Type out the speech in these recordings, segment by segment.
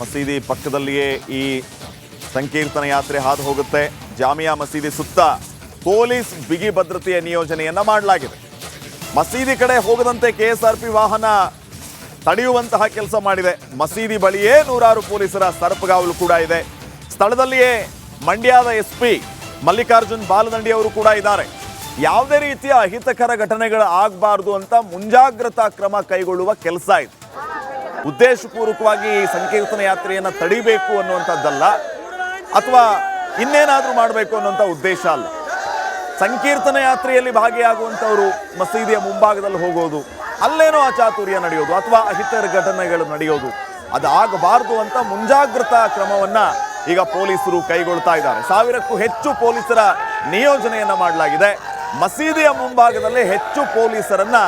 ಮಸೀದಿ ಪಕ್ಕದಲ್ಲಿಯೇ ಈ ಸಂಕೀರ್ತನ ಯಾತ್ರೆ ಹಾದು ಹೋಗುತ್ತೆ. ಜಾಮಿಯಾ ಮಸೀದಿ ಸುತ್ತ ಪೊಲೀಸ್ ಬಿಗಿ ಭದ್ರತೆಯ ನಿಯೋಜನೆಯನ್ನ ಮಾಡಲಾಗಿದೆ. ಮಸೀದಿ ಕಡೆ ಹೋಗದಂತೆ KSRP ವಾಹನ ತಡೆಯುವಂತಹ ಕೆಲಸ ಮಾಡಿದೆ. ಮಸೀದಿ ಬಳಿಯೇ ನೂರಾರು ಪೊಲೀಸರ ಸರ್ಪಗಾವಲು ಕೂಡ ಇದೆ. ಸ್ಥಳದಲ್ಲಿಯೇ ಮಂಡ್ಯದ SP ಮಲ್ಲಿಕಾರ್ಜುನ್ ಬಾಲದಂಡಿ ಅವರು ಕೂಡ ಇದ್ದಾರೆ. ಯಾವುದೇ ರೀತಿಯ ಅಹಿತಕರ ಘಟನೆಗಳು ಆಗಬಾರದು ಅಂತ ಮುಂಜಾಗ್ರತಾ ಕ್ರಮ ಕೈಗೊಳ್ಳುವ ಕೆಲಸ ಇದೆ. ಉದ್ದೇಶಪೂರ್ವಕವಾಗಿ ಸಂಕೀರ್ತನ ಯಾತ್ರೆಯನ್ನು ತಡಿಬೇಕು ಅನ್ನುವಂಥದ್ದಲ್ಲ, ಅಥವಾ ಇನ್ನೇನಾದರೂ ಮಾಡಬೇಕು ಅನ್ನುವಂಥ ಉದ್ದೇಶ ಅಲ್ಲ. ಸಂಕೀರ್ತನ ಯಾತ್ರೆಯಲ್ಲಿ ಭಾಗಿಯಾಗುವಂಥವರು ಮಸೀದಿಯ ಮುಂಭಾಗದಲ್ಲಿ ಹೋಗೋದು, ಅಲ್ಲೇನೋ ಅಚಾತುರ್ಯ ನಡೆಯೋದು ಅಥವಾ ಅಹಿತರ ಘಟನೆಗಳು ನಡೆಯೋದು ಅದಾಗಬಾರದು ಅಂತ ಮುಂಜಾಗ್ರತಾ ಕ್ರಮವನ್ನ ಈಗ ಪೊಲೀಸರು ಕೈಗೊಳ್ತಾ ಇದ್ದಾರೆ. 1000ಕ್ಕೂ ಹೆಚ್ಚು ಪೊಲೀಸರ ನಿಯೋಜನೆಯನ್ನ ಮಾಡಲಾಗಿದೆ. ಮಸೀದಿಯ ಮುಂಭಾಗದಲ್ಲಿ ಹೆಚ್ಚು ಪೊಲೀಸರನ್ನ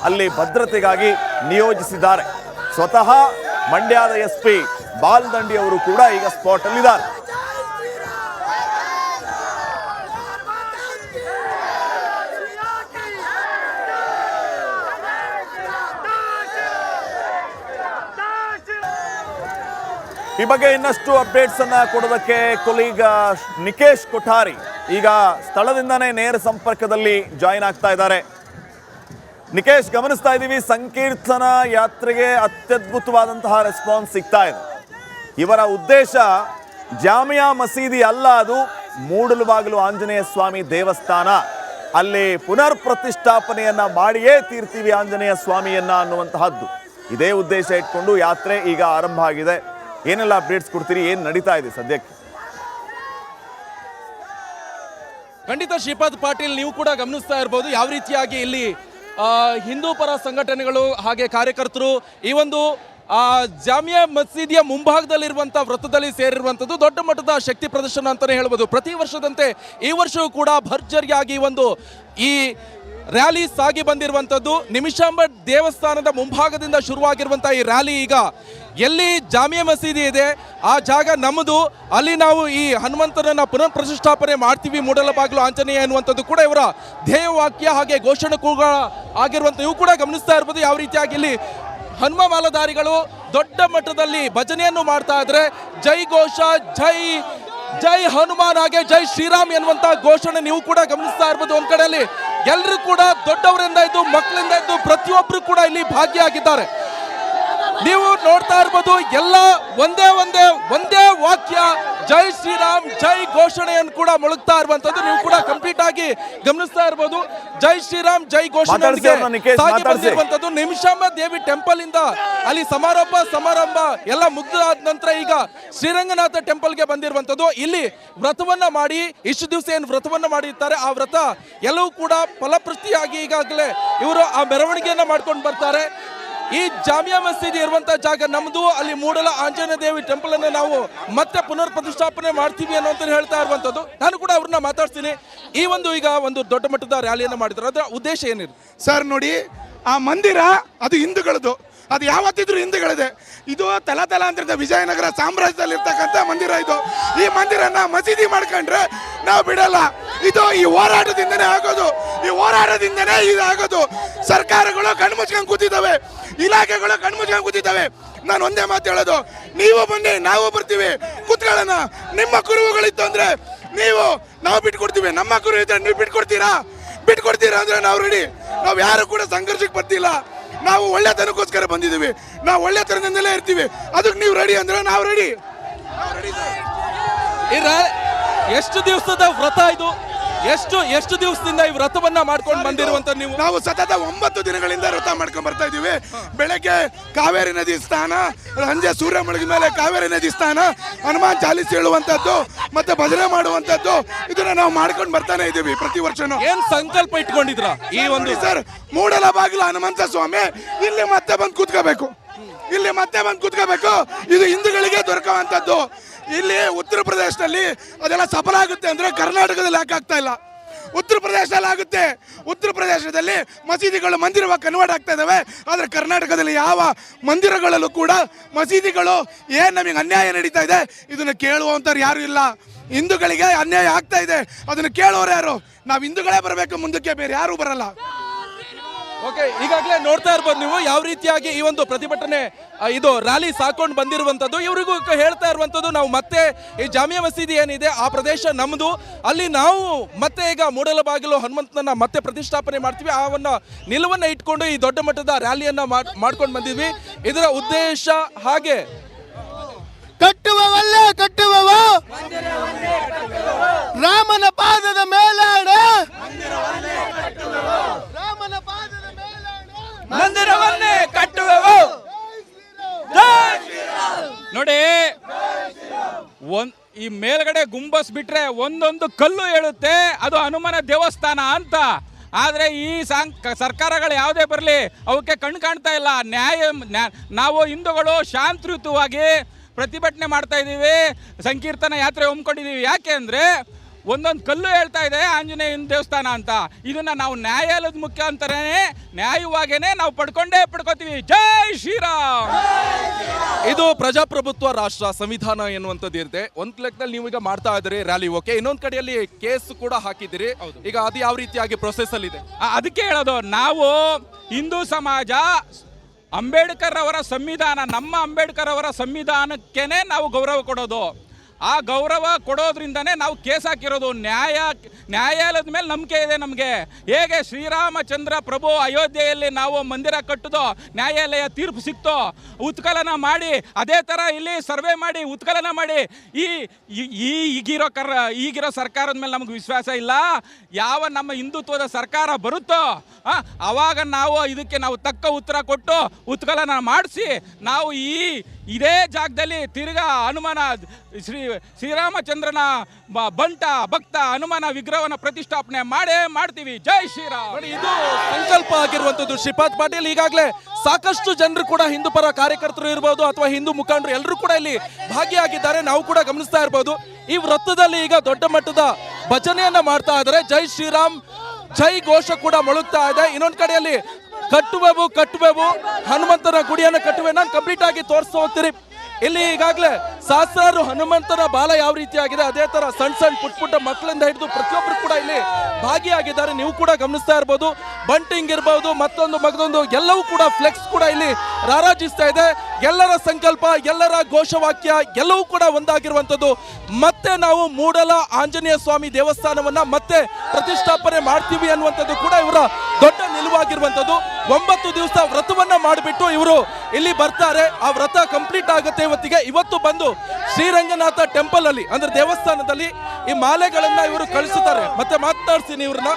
ಅಲ್ಲಿ ಭದ್ರತೆಗಾಗಿ ನಿಯೋಜಿಸಿದ್ದಾರೆ. ಸ್ವತಃ ಮಂಡ್ಯದ SP ಬಾಲದಂಡಿ ಅವರು ಕೂಡ ಈಗ ಸ್ಪಾಟ್ ಅಲ್ಲಿದ್ದಾರೆ. ಈ ಬಗ್ಗೆ ಇನ್ನಷ್ಟು ಅಪ್ಡೇಟ್ಸ್ ಅನ್ನ ಕೊಡೋದಕ್ಕೆ ಕೊಲೀಗ ನಿಕೇಶ್ ಕೊಠಾರಿ ಈಗ ಸ್ಥಳದಿಂದಾನೇ ನೇರ ಸಂಪರ್ಕದಲ್ಲಿ ಜಾಯಿನ್ ಆಗ್ತಾ ಇದ್ದಾರೆ. ನಿಕೇಶ್, ಗಮನಿಸ್ತಾ ಇದ್ದೀವಿ ಸಂಕೀರ್ತನ ಯಾತ್ರೆಗೆ ಅತ್ಯದ್ಭುತವಾದಂತಹ ರೆಸ್ಪಾನ್ಸ್ ಸಿಗ್ತಾ ಇದೆ. ಇವರ ಉದ್ದೇಶ ಜಾಮಿಯಾ ಮಸೀದಿ ಅಲ್ಲ, ಅದು ಮೂಡಲಬಾಗಿಲು ಆಂಜನೇಯ ಸ್ವಾಮಿ ದೇವಸ್ಥಾನ. ಅಲ್ಲಿ ಪುನರ್ ಪ್ರತಿಷ್ಠಾಪನೆಯನ್ನ ಮಾಡಿಯೇ ತೀರ್ತೀವಿ ಆಂಜನೇಯ ಸ್ವಾಮಿಯನ್ನ ಅನ್ನುವಂತಹದ್ದು. ಇದೇ ಉದ್ದೇಶ ಇಟ್ಕೊಂಡು ಯಾತ್ರೆ ಈಗ ಆರಂಭ ಆಗಿದೆ. ಏನೆಲ್ಲ ಅಪ್ಡೇಟ್ಸ್ ಕೊಡ್ತೀರಿ, ಏನು ನಡೀತಾ ಇದೆ ಸದ್ಯಕ್ಕೆ? ಖಂಡಿತ ಶ್ರೀಪಾದ್ ಪಾಟೀಲ್, ನೀವು ಕೂಡ ಗಮನಿಸ್ತಾ ಇರಬಹುದು ಯಾವ ರೀತಿಯಾಗಿ ಇಲ್ಲಿ ಹಿಂದೂ ಪರ ಸಂಘಟನೆಗಳು ಹಾಗೆ ಕಾರ್ಯಕರ್ತರು ಈ ಒಂದು ಜಾಮಿಯಾ ಮಸೀದಿಯ ಮುಂಭಾಗದಲ್ಲಿರುವಂಥ ವೃತ್ತದಲ್ಲಿ ಸೇರಿರುವಂಥದ್ದು ದೊಡ್ಡ ಮಟ್ಟದ ಶಕ್ತಿ ಪ್ರದರ್ಶನ ಅಂತಲೇ ಹೇಳ್ಬೋದು. ಪ್ರತಿ ವರ್ಷದಂತೆ ಈ ವರ್ಷವೂ ಕೂಡ ಭರ್ಜರಿಯಾಗಿ ಈ ರ್ಯಾಲಿ ಸಾಗಿ ಬಂದಿರುವಂಥದ್ದು. ನಿಮಿಷಾಂಬ ದೇವಸ್ಥಾನದ ಮುಂಭಾಗದಿಂದ ಶುರುವಾಗಿರುವಂಥ ಈ ರ್ಯಾಲಿ ಈಗ ಎಲ್ಲಿ ಜಾಮಿಯಾ ಮಸೀದಿ ಇದೆ ಆ ಜಾಗ ನಮ್ಮದು, ಅಲ್ಲಿ ನಾವು ಈ ಹನುಮಂತನನ್ನ ಪುನರ್ ಪ್ರತಿಷ್ಠಾಪನೆ ಮಾಡ್ತೀವಿ ಮೂಡಲಬಾಗಿಲು ಆಂಜನೇಯ ಎನ್ನುವಂಥದ್ದು ಕೂಡ ಇವರ ಧ್ಯೇಯವಾಕ್ಯ ಹಾಗೆ ಘೋಷಣೆ ಕೂಡ ಆಗಿರುವಂಥ ಇವು ಕೂಡ ಗಮನಿಸ್ತಾ ಇರ್ಬೋದು. ಯಾವ ರೀತಿಯಾಗಿ ಇಲ್ಲಿ ಹನುಮ ಮಾಲಧಾರಿಗಳು ದೊಡ್ಡ ಮಟ್ಟದಲ್ಲಿ ಭಜನೆಯನ್ನು ಮಾಡ್ತಾ ಇದ್ರೆ ಜೈ ಘೋಷ, ಜೈ ಹನುಮಾನ್ ಹಾಗೆ ಜೈ ಶ್ರೀರಾಮ್ ಎನ್ನುವಂತ ಘೋಷಣೆ ನೀವು ಕೂಡ ಗಮನಿಸ್ತಾ ಇರ್ಬೋದು. ಒಂದ್ ಕಡೆಯಲ್ಲಿ ಎಲ್ಲರೂ ಕೂಡ ದೊಡ್ಡವರಿಂದ ಇದ್ದು ಮಕ್ಕಳಿಂದ ಇದ್ದು ಪ್ರತಿಯೊಬ್ಬರು ಕೂಡ ಇಲ್ಲಿ ಭಾಗಿಯಾಗಿದ್ದಾರೆ. ನೀವು ನೋಡ್ತಾ ಇರ್ಬೋದು ಎಲ್ಲ ಒಂದೇ ವಾಕ್ಯ ಜೈ ಶ್ರೀರಾಮ್ ಜೈ ಘೋಷಣೆಯನ್ನು ಕೂಡ ಮೊಳಗ್ತಾ ಇರುವಂತದ್ದು ನೀವು ಕೂಡ ಕಂಪ್ಲೀಟ್ ಆಗಿ ಗಮನಿಸ್ತಾ ಇರಬಹುದು. ಜೈ ಶ್ರೀರಾಮ್ ಜೈ ಘೋಷಣೆಯೊಂದಿಗೆ ಸಾಗಿ ಬಂದಿರುವಂತದ್ದು ನಿಮಿಷಾಂಬ ದೇವಿ ಟೆಂಪಲ್ ಇಂದ ಅಲ್ಲಿ ಸಮಾರಂಭ ಎಲ್ಲ ಮುಗಿದಾದ ನಂತರ ಈಗ ಶ್ರೀರಂಗನಾಥ ಟೆಂಪಲ್ಗೆ ಬಂದಿರುವಂತದ್ದು. ಇಲ್ಲಿ ವ್ರತವನ್ನ ಮಾಡಿ ಇಷ್ಟು ದಿವಸ ಏನು ವ್ರತವನ್ನ ಮಾಡಿರ್ತಾರೆ ಆ ವ್ರತ ಎಲ್ಲವೂ ಕೂಡ ಫಲಪ್ರತಿಯಾಗಿ ಈಗಾಗಲೇ ಇವರು ಆ ಮೆರವಣಿಗೆಯನ್ನ ಮಾಡ್ಕೊಂಡು ಬರ್ತಾರೆ. ಈ ಜಾಮಿಯಾ ಮಸೀದಿ ಇರುವಂತಹ ಜಾಗ ನಮ್ದು, ಅಲ್ಲಿ ಮೂಡಲ ಆಂಜನೇಯ ದೇವಿ ಟೆಂಪಲ್ ಅನ್ನು ನಾವು ಮತ್ತೆ ಪುನರ್ ಪ್ರತಿಷ್ಠಾಪನೆ ಮಾಡ್ತೀವಿ ಅನ್ನೋಂತ ಹೇಳ್ತಾ ಇರುವಂತದ್ದು. ನಾನು ಕೂಡ ಅವ್ರನ್ನ ಮಾತಾಡ್ತೀನಿ. ಈ ಈಗ ಒಂದು ದೊಡ್ಡ ಮಟ್ಟದ ರ್ಯಾಲಿಯನ್ನ ಮಾಡಿದ್ರು, ಅದರ ಉದ್ದೇಶ ಏನಿದೆ ಸರ್? ನೋಡಿ, ಆ ಮಂದಿರ ಅದು ಹಿಂದೂಗಳದ್ದು, ಅದು ಯಾವತ್ತಿದ್ರು ಹಿಂದೂಗಳಿದೆ. ಇದು ತಲಾಂತರದ ವಿಜಯನಗರ ಸಾಮ್ರಾಜ್ಯದಲ್ಲಿ ಇರ್ತಕ್ಕಂಥ ಮಂದಿರ. ಇದು ಈ ಮಂದಿರನ ಮಸೀದಿ ಮಾಡ್ಕೊಂಡ್ರೆ ನಾವು ಬಿಡಲ್ಲ. ಇದು ಈ ಹೋರಾಟದಿಂದನೇ ಆಗೋದು, ಈ ಹೋರಾಟದಿಂದನೇ ಇದಾಗೋದು. ಸರ್ಕಾರಗಳು ಕಣ್ಮುಚ್ಕೊಂಡು ಕೂತಿದ್ದಾವೆ, ಇಲಾಖೆಗಳು ಕಣ್ಮುಚ್ಕೊಂಡು ಕೂತಿದ್ದಾವೆ. ನಾನು ಒಂದೇ ಮಾತು ಹೇಳೋದು, ನೀವು ಬನ್ನಿ ನಾವು ಬರ್ತೀವಿ, ಕೂತ್ಕೊಳ್ಳೋಣ. ನಿಮ್ಮ ಕುರುಹುಗಳಿತ್ತು ಅಂದ್ರೆ ನಾವು ಬಿಟ್ಕೊಡ್ತೀವಿ, ನಮ್ಮ ಕುರು ಇದ್ರೆ ನೀವು ಬಿಟ್ಕೊಡ್ತೀರಾ ಅಂದ್ರೆ ನಾವು ರೆಡಿ. ನಾವು ಯಾರು ಕೂಡ ಸಂಘರ್ಷಕ್ಕೆ ಬರ್ತಿಲ್ಲ, ನಾವು ಒಳ್ಳೆತನಕ್ಕೋಸ್ಕರ ಬಂದಿದ್ದೀವಿ, ನಾವು ಒಳ್ಳೆತನದಿಂದಲೇ ಇರ್ತೀವಿ. ಅದಕ್ಕೆ ನೀವು ರೆಡಿ ಅಂದ್ರೆ ನಾವು ರೆಡಿ. ಎಷ್ಟು ದಿವಸದ ವ್ರತ ಇದು? ಎಷ್ಟು ದಿವಸದಿಂದ ಈ ವ್ರತವನ್ನ ಮಾಡ್ಕೊಂಡು ಬಂದಿರುವಂತ ನೀವು? ನಾವು ಸತತ 9 ದಿನಗಳಿಂದ ವ್ರತ ಮಾಡ್ಕೊಂಡು ಬರ್ತಾ ಇದೀವಿ. ಬೆಳಗ್ಗೆ ಕಾವೇರಿ ನದಿ ಸ್ನಾನ, ಸಂಜೆ ಸೂರ್ಯ ಮುಳುಗಿದ ಮೇಲೆ ಕಾವೇರಿ ನದಿ ಸ್ನಾನ, ಹನುಮಾನ್ ಚಾಲಿಸ್ ಹೇಳುವಂತದ್ದು ಮತ್ತೆ ಭಜನೆ ಮಾಡುವಂತದ್ದು, ಇದನ್ನ ನಾವು ಮಾಡ್ಕೊಂಡು ಬರ್ತಾನೆ ಇದೀವಿ ಪ್ರತಿ ವರ್ಷನೂ. ಏನ್ ಸಂಕಲ್ಪ ಇಟ್ಕೊಂಡಿದ್ರ ಈ ಒಂದು? ಸರ್, ಮೂಡಲಬಾಗಿಲು ಹನುಮಂತ ಸ್ವಾಮಿ ಇಲ್ಲಿ ಮತ್ತೆ ಬಂದು ಕೂತ್ಕೋಬೇಕು, ಇದು ಹಿಂದೂಗಳಿಗೆ ದೊರಕುವಂತದ್ದು. ಇಲ್ಲಿ ಉತ್ತರ ಪ್ರದೇಶದಲ್ಲಿ ಅದೆಲ್ಲ ಸಫಲ ಆಗುತ್ತೆ ಅಂದ್ರೆ ಕರ್ನಾಟಕದಲ್ಲಿ ಯಾಕೆ ಆಗ್ತಾ ಇಲ್ಲ? ಉತ್ತರ ಪ್ರದೇಶದಲ್ಲಿ ಆಗುತ್ತೆ. ಉತ್ತರ ಪ್ರದೇಶದಲ್ಲಿ ಮಸೀದಿಗಳು ಮಂದಿರವಾಗಿ ಕನ್ವರ್ಟ್ ಆಗ್ತಾ ಇದಾವೆ. ಆದ್ರೆ ಕರ್ನಾಟಕದಲ್ಲಿ ಯಾವ ಮಂದಿರಗಳಲ್ಲೂ ಕೂಡ ಮಸೀದಿಗಳು ಏನ್ ನಮಗೆ ಅನ್ಯಾಯ ನಡೀತಾ ಇದೆ ಇದನ್ನ ಕೇಳುವಂತವ್ರು ಯಾರು ಇಲ್ಲ. ಹಿಂದೂಗಳಿಗೆ ಅನ್ಯಾಯ ಆಗ್ತಾ ಇದೆ, ಅದನ್ನ ಕೇಳೋರು ಯಾರು? ನಾವು ಹಿಂದೂಗಳೇ ಬರಬೇಕು ಮುಂದಕ್ಕೆ, ಬೇರೆ ಯಾರು ಬರಲ್ಲ. ಓಕೆ, ಈಗಾಗಲೇ ನೋಡ್ತಾ ಇರ್ಬೋದು ನೀವು ಯಾವ ರೀತಿಯಾಗಿ ಈ ಒಂದು ಪ್ರತಿಭಟನೆ ಇದು ರ್ಯಾಲಿ ಸಾಕೊಂಡು ಬಂದಿರುವಂತದ್ದು. ಇವರಿಗೂ ಹೇಳ್ತಾ ಇರುವಂತದ್ದು, ನಾವು ಮತ್ತೆ ಈ ಜಾಮಿಯಾ ಮಸೀದಿ ಏನಿದೆ ಆ ಪ್ರದೇಶ ನಮ್ದು, ಅಲ್ಲಿ ನಾವು ಮತ್ತೆ ಈಗ ಮೂಡಲಬಾಗಿಲು ಹನುಮಂತನ ಮತ್ತೆ ಪ್ರತಿಷ್ಠಾಪನೆ ಮಾಡ್ತೀವಿ. ಆ ಒಂದು ನಿಲುವನ್ನ ಇಟ್ಕೊಂಡು ಈ ದೊಡ್ಡ ಮಟ್ಟದ ರ್ಯಾಲಿಯನ್ನ ಮಾಡ್ಕೊಂಡು ಬಂದಿದ್ವಿ. ಇದರ ಉದ್ದೇಶ ಹಾಗೆ ಕಟ್ಟುವವಲ್ಲ ಕಟ್ಟುವವ ರಾಮನ ಪಾದದ ಮೇಲಾಡ, ರಾಮನ ಪಾದದ ಮೇಲಾಡ ಮಂದಿರವನ್ನೇ ಕಟ್ಟುವೆವು. ನೋಡಿ, ಈ ಮೇಲ್ಗಡೆ ಗುಂಬಸ್ ಬಿಟ್ರೆ ಒಂದೊಂದು ಕಲ್ಲು ಹೇಳುತ್ತೆ ಅದು ಹನುಮನ ದೇವಸ್ಥಾನ ಅಂತ. ಆದರೆ ಈ ಸರ್ಕಾರಗಳು ಯಾವುದೇ ಬರಲಿ ಅವಕ್ಕೆ ಕಣ್ಣು ಕಾಣ್ತಾ ಇಲ್ಲ. ನಾವು ಹಿಂದೂಗಳು ಶಾಂತಿಯುತವಾಗಿ ಪ್ರತಿಭಟನೆ ಮಾಡ್ತಾ ಇದ್ದೀವಿ, ಸಂಕೀರ್ತನ ಯಾತ್ರೆ ಹಮ್ಮಿಕೊಂಡಿದ್ದೀವಿ. ಯಾಕೆ ಅಂದರೆ ಒಂದೊಂದು ಕಲ್ಲು ಹೇಳ್ತಾ ಇದೆ ಆಂಜನೇಯನ ದೇವಸ್ಥಾನ ಅಂತ. ಇದನ್ನ ನಾವು ನ್ಯಾಯಾಲಯದ ಮುಖಾಂತರನೇ ನ್ಯಾಯವಾಗೇನೆ ನಾವು ಪಡ್ಕೋತೀವಿ. ಜೈ ಶ್ರೀರಾಮ್. ಇದು ಪ್ರಜಾಪ್ರಭುತ್ವ ರಾಷ್ಟ್ರ, ಸಂವಿಧಾನ ಎನ್ನುವಂಥದ್ದು ಇರುತ್ತೆ. ಒಂದ್ ಲೆಕ್ಕದಲ್ಲಿ ನೀವು ಈಗ ಮಾಡ್ತಾ ಇದ್ದೀರಿ ರ್ಯಾಲಿ, ಓಕೆ. ಇನ್ನೊಂದ್ ಕಡೆಯಲ್ಲಿ ಕೇಸ್ ಕೂಡ ಹಾಕಿದ್ದೀರಿ. ಈಗ ಅದು ಯಾವ ರೀತಿಯಾಗಿ ಪ್ರೊಸೆಸ್ ಅಲ್ಲಿ ಇದೆ? ಅದಕ್ಕೆ ಹೇಳೋದು, ನಾವು ಹಿಂದೂ ಸಮಾಜ ಅಂಬೇಡ್ಕರ್ ಅವರ ಸಂವಿಧಾನ, ನಮ್ಮ ಅಂಬೇಡ್ಕರ್ ಅವರ ಸಂವಿಧಾನಕ್ಕೇನೆ ನಾವು ಗೌರವ ಕೊಡೋದು. ಆ ಗೌರವ ಕೊಡೋದ್ರಿಂದನೇ ನಾವು ಕೇಸ್ ಹಾಕಿರೋದು. ನ್ಯಾಯಾಲಯದ ಮೇಲೆ ನಂಬಿಕೆ ಇದೆ ನಮಗೆ. ಹೇಗೆ ಶ್ರೀರಾಮಚಂದ್ರ ಪ್ರಭು ಅಯೋಧ್ಯೆಯಲ್ಲಿ ನಾವು ಮಂದಿರ ಕಟ್ಟುದೋ, ನ್ಯಾಯಾಲಯ ತೀರ್ಪು ಸಿಕ್ತೋ, ಉತ್ಕಲನ ಮಾಡಿ, ಅದೇ ಥರ ಇಲ್ಲಿ ಸರ್ವೆ ಮಾಡಿ ಉತ್ಕಲನ ಮಾಡಿ ಈಗಿರೋ ಸರ್ಕಾರದ ಮೇಲೆ ನಮಗೆ ವಿಶ್ವಾಸ ಇಲ್ಲ. ಯಾವ ನಮ್ಮ ಹಿಂದುತ್ವದ ಸರ್ಕಾರ ಬರುತ್ತೋ ಆವಾಗ ನಾವು ಇದಕ್ಕೆ ನಾವು ತಕ್ಕ ಉತ್ತರ ಕೊಟ್ಟು ಉತ್ಕಲನ ಮಾಡಿಸಿ ನಾವು ಇದೇ ಜಾಗದಲ್ಲಿ ತಿರ್ಗಾ ಹನುಮನ ಶ್ರೀರಾಮಚಂದ್ರನ ಬಂಟ ಭಕ್ತ ಹನುಮನ ವಿಗ್ರಹವನ್ನು ಪ್ರತಿಷ್ಠಾಪನೆ ಮಾಡ್ತೀವಿ. ಜೈ ಶ್ರೀರಾಮ್. ಇದು ಸಂಕಲ್ಪ ಆಗಿರುವಂತದ್ದು. ಶ್ರೀಪಾದ್ ಪಾಟೀಲ್ ಈಗಾಗಲೇ ಸಾಕಷ್ಟು ಜನರು ಕೂಡ ಹಿಂದೂ ಪರ ಕಾರ್ಯಕರ್ತರು ಇರ್ಬೋದು ಅಥವಾ ಹಿಂದೂ ಮುಖಂಡರು ಎಲ್ಲರೂ ಕೂಡ ಇಲ್ಲಿ ಭಾಗಿಯಾಗಿದ್ದಾರೆ. ನಾವು ಕೂಡ ಗಮನಿಸ್ತಾ ಇರ್ಬೋದು. ಈ ವೃತ್ತದಲ್ಲಿ ಈಗ ದೊಡ್ಡ ಮಟ್ಟದ ಭಜನೆಯನ್ನ ಮಾಡ್ತಾ ಇದ್ದಾರೆ. ಜೈ ಶ್ರೀರಾಮ್ ಜೈ ಘೋಷ ಕೂಡ ಮೊಳಗ್ತಾ ಇದೆ. ಇನ್ನೊಂದ್ ಕಡೆಯಲ್ಲಿ ಕಟ್ಟುವೆವು ಹನುಮಂತನ ಗುಡಿಯನ್ನು ಕಟ್ಟುವೆ. ನಾನು ಕಂಪ್ಲೀಟ್ ಆಗಿ ತೋರಿಸ್ತಾ ಹೋಗ್ತೀರಿ. ಇಲ್ಲಿ ಈಗಾಗಲೇ ಸಹಸ್ರಾರು ಹನುಮಂತನ ಬಾಲ ಯಾವ ರೀತಿಯಾಗಿದೆ, ಅದೇ ತರ ಸಣ್ಣ ಪುಟ್ಟ ಮಕ್ಕಳಿಂದ ಹಿಡಿದು ಪ್ರತಿಯೊಬ್ಬರು ಕೂಡ ಇಲ್ಲಿ ಭಾಗಿಯಾಗಿದ್ದಾರೆ. ನೀವು ಕೂಡ ಗಮನಿಸ್ತಾ ಇರ್ಬೋದು. ಬಂಟಿಂಗ್ ಇರ್ಬೋದು, ಮತ್ತೊಂದು ಎಲ್ಲವೂ ಕೂಡ ಫ್ಲೆಕ್ಸ್ ಕೂಡ ಇಲ್ಲಿ ರಾರಾಜಿಸ್ತಾ ಇದೆ. ಎಲ್ಲರ ಸಂಕಲ್ಪ, ಎಲ್ಲರ ಘೋಷವಾಕ್ಯ ಎಲ್ಲವೂ ಕೂಡ ಒಂದಾಗಿರುವಂತದ್ದು. ಮತ್ತೆ ನಾವು ಮೂಡಲ ಆಂಜನೇಯ ಸ್ವಾಮಿ ದೇವಸ್ಥಾನವನ್ನ ಮತ್ತೆ ಪ್ರತಿಷ್ಠಾಪನೆ ಮಾಡ್ತೀವಿ ಅನ್ನುವಂಥದ್ದು ಕೂಡ ಇವರ ದೊಡ್ಡ ನಿಲುವಾಗಿರುವಂತದ್ದು. 9 ದಿವಸ ವ್ರತವನ್ನ ಮಾಡಿಬಿಟ್ಟು ಇವರು ಇಲ್ಲಿ ಬರ್ತಾರೆ. ಆ ವ್ರತ ಕಂಪ್ಲೀಟ್ ಆಗುತ್ತೆ ಇವತ್ತಿಗೆ. ಇವತ್ತು ಬಂದು ಶ್ರೀರಂಗನಾಥ ಟೆಂಪಲ್ ಅಲ್ಲಿ ಅಂದ್ರೆ ದೇವಸ್ಥಾನದಲ್ಲಿ ಈ ಮಾಲೆಗಳನ್ನ ಇವರು ಕಳಿಸುತ್ತಾರೆ. ಮತ್ತೆ ಮಾತನಾಡ್ತೀನಿ ಇವ್ರನ್ನ.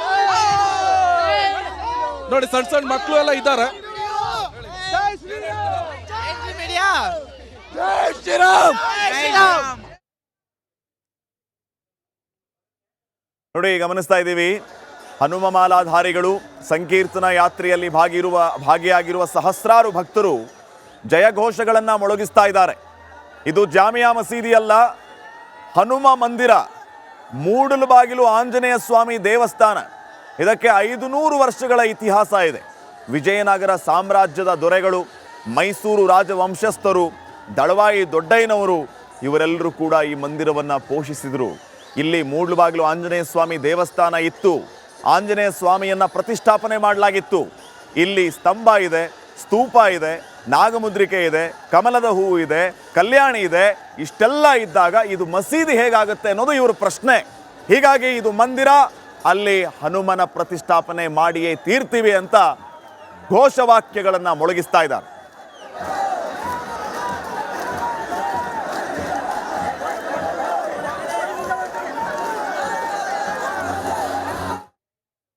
ನೋಡಿ, ಸಣ್ಣ ಮಕ್ಕಳು ಎಲ್ಲ ಇದ್ದಾರೆ. ನೋಡಿ, ಗಮನಿಸ್ತಾ ಇದ್ದೀವಿ, ಹನುಮ ಮಾಲಾಧಾರಿಗಳು ಸಂಕೀರ್ತನ ಯಾತ್ರೆಯಲ್ಲಿ ಭಾಗಿಯಾಗಿರುವ ಸಹಸ್ರಾರು ಭಕ್ತರು ಜಯಘೋಷಗಳನ್ನು ಮೊಳಗಿಸ್ತಾ ಇದ್ದಾರೆ. ಇದು ಜಾಮಿಯಾ ಮಸೀದಿ ಅಲ್ಲ, ಹನುಮ ಮಂದಿರ, ಮೂಡಲಬಾಗಿಲು ಆಂಜನೇಯ ಸ್ವಾಮಿ ದೇವಸ್ಥಾನ. ಇದಕ್ಕೆ 500 ವರ್ಷಗಳ ಇತಿಹಾಸ ಇದೆ. ವಿಜಯನಗರ ಸಾಮ್ರಾಜ್ಯದ ದೊರೆಗಳು, ಮೈಸೂರು ರಾಜವಂಶಸ್ಥರು, ದಳವಾಯಿ ದೊಡ್ಡಯ್ಯನವರು ಇವರೆಲ್ಲರೂ ಕೂಡ ಈ ಮಂದಿರವನ್ನು ಪೋಷಿಸಿದರು. ಇಲ್ಲಿ ಮೂಡಲಬಾಗಿಲು ಆಂಜನೇಯ ಸ್ವಾಮಿ ದೇವಸ್ಥಾನ ಇತ್ತು. ಆಂಜನೇಯ ಸ್ವಾಮಿಯನ್ನು ಪ್ರತಿಷ್ಠಾಪನೆ ಮಾಡಲಾಗಿತ್ತು. ಇಲ್ಲಿ ಸ್ತಂಭ ಇದೆ, ಸ್ತೂಪ ಇದೆ, ನಾಗಮುದ್ರಿಕೆ ಇದೆ, ಕಮಲದ ಹೂವು ಇದೆ, ಕಲ್ಯಾಣಿ ಇದೆ. ಇಷ್ಟೆಲ್ಲ ಇದ್ದಾಗ ಇದು ಮಸೀದಿ ಹೇಗಾಗುತ್ತೆ ಅನ್ನೋದು ಇವ್ರ ಪ್ರಶ್ನೆ. ಹೀಗಾಗಿ ಇದು ಮಂದಿರ, ಅಲ್ಲಿ ಹನುಮನ ಪ್ರತಿಷ್ಠಾಪನೆ ಮಾಡಿಯೇ ತೀರ್ತೀವಿ ಅಂತ ಘೋಷವಾಕ್ಯಗಳನ್ನು ಮೊಳಗಿಸ್ತಾ ಇದ್ದಾರೆ.